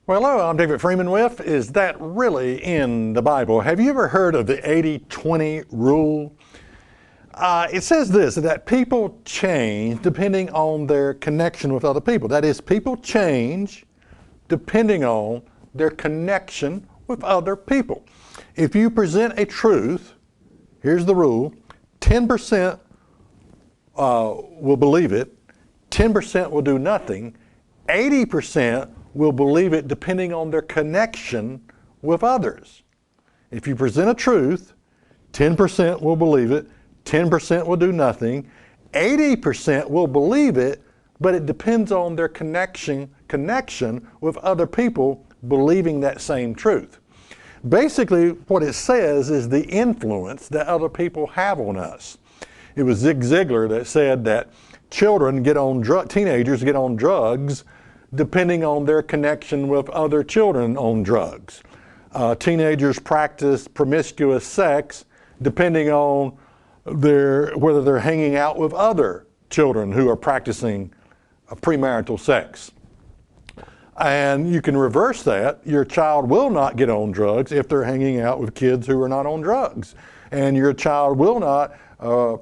Well, hello, I'm David Freeman with Is That Really in the Bible? Have you ever heard of the 80-20 rule? It says this, that people change depending on their connection with other people. That is, people change depending on their connection with other people. If you present a truth, here's the rule, 10% will believe it, 10% will do nothing, 80% will believe it depending on their connection with others. If you present a truth, 10% will believe it, 10% will do nothing, 80% will believe it, but it depends on their connection with other people believing that same truth. Basically, what it says is the influence that other people have on us. It was Zig Ziglar that said that teenagers get on drugs depending on their connection with other children on drugs. Teenagers practice promiscuous sex depending on whether they're hanging out with other children who are practicing premarital sex. And you can reverse that. Your child will not get on drugs if they're hanging out with kids who are not on drugs. And your child will not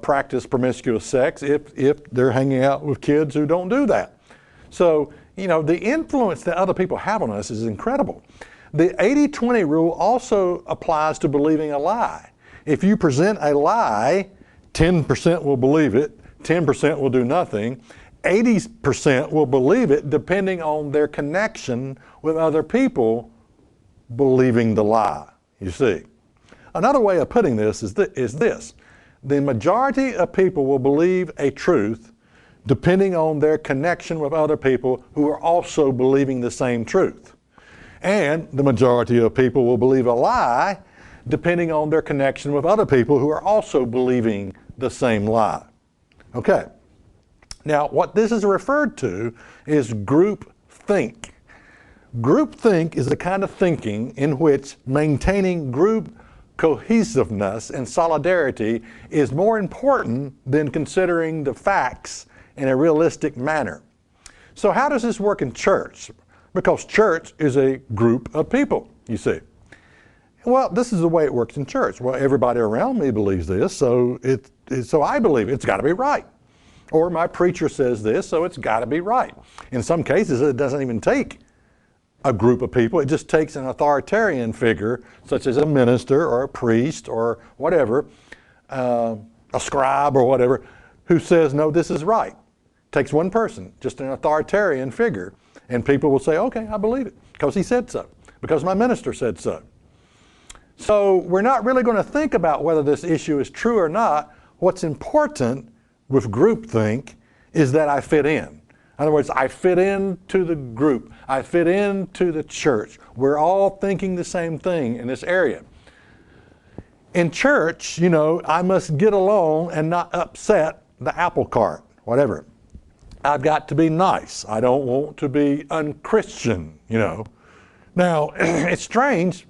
practice promiscuous sex if they're hanging out with kids who don't do that. So, you know, the influence that other people have on us is incredible. The 80-20 rule also applies to believing a lie. If you present a lie, 10% will believe it, 10% will do nothing, 80% will believe it depending on their connection with other people believing the lie, you see. Another way of putting this is this. The majority of people will believe a truth depending on their connection with other people who are also believing the same truth. And the majority of people will believe a lie depending on their connection with other people who are also believing the same lie. Okay. Now, what this is referred to is groupthink. Groupthink is the kind of thinking in which maintaining group cohesiveness and solidarity is more important than considering the facts in a realistic manner. So how does this work in church? Because church is a group of people, you see. Well, this is the way it works in church. Well, everybody around me believes this, so I believe it's got to be right. Or my preacher says this, so it's got to be right. In some cases, it doesn't even take a group of people. It just takes an authoritarian figure, such as a minister or a priest or whatever, a scribe or whatever, who says, no, this is right. It takes one person, just an authoritarian figure, and people will say, okay, I believe it, because he said so, because my minister said so. So we're not really going to think about whether this issue is true or not. What's important with groupthink is that I fit in. In other words, I fit into the group. I fit into the church. We're all thinking the same thing in this area. In church, you know, I must get along and not upset the apple cart, whatever. I've got to be nice. I don't want to be unchristian, you know. Now, it's strange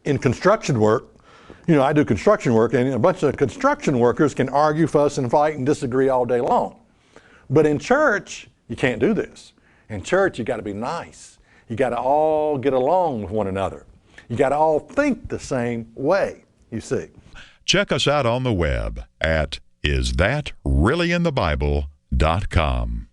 in construction work. You know, I do construction work, and a bunch of construction workers can argue, fuss, and fight and disagree all day long. But in church, you can't do this. In church, you got to be nice. You got to all get along with one another. You got to all think the same way, you see. Check us out on the web at isthatreallyinthebible.com.